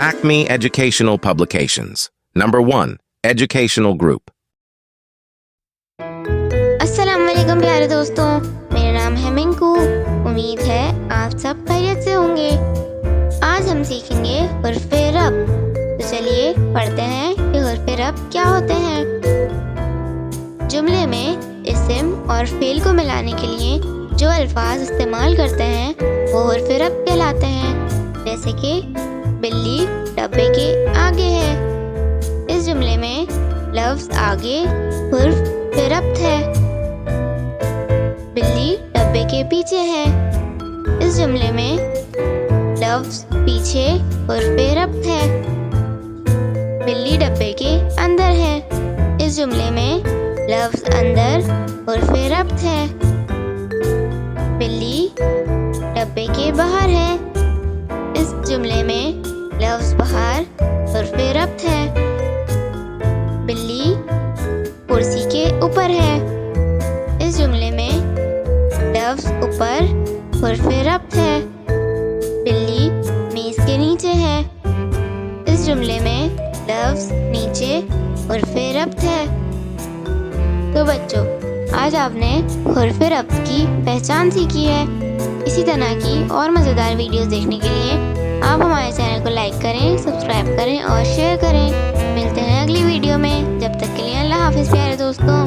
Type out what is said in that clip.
Acme Educational Publications. Number 1. Educational Group. अस्सलाम वालेकुम प्यारे दोस्तों, मेरा नाम है मिंकू। उम्मीद है आप सब खैरियत से होंगे। आज हम सीखेंगे हुर्फ़े रब। तो चलिए पढ़ते हैं कि हुर्फ़े रब क्या होते हैं। जुमले में इस्म और फ़ेल को मिलाने के लिए जो अल्फाज इस्तेमाल करते हैं वो हुर्फ़े रब कहलाते हैं। जैसे कि बिल्ली डब्बे के आगे है। इस जुमले में लफ्ज़ आगे हुर्फ़े रब्त है। बिल्ली डब्बे के पीछे है। इस जुमले में लफ्ज़ पीछे हुर्फ़े रब्त है। बिल्ली डब्बे के अंदर है। इस जुमले में लफ्ज़ अंदर हुर्फ़े रब्त है। बिल्ली डब्बे के बाहर है। इस जुमले में लफ्ज़ बाहर हुर्फ़े रब्त है। बिल्ली कुर्सी के ऊपर है। इस जुमले में लफ्ज़ ऊपर हुर्फ़े रब्त है। बिल्ली मेज़ के नीचे है। इस जुमले में लफ्ज़ नीचे हुर्फ़े रब्त है। तो बच्चों, आज आपने हुर्फ़े रब्त की पहचान सीखी है। इसी तरह की और मज़ेदार वीडियोस देखने के लिए आप हमारे चैनल को लाइक करें, सब्सक्राइब करें और शेयर करें। मिलते हैं अगली वीडियो में। जब तक के लिए अल्लाह हाफ़िज़ प्यारे दोस्तों।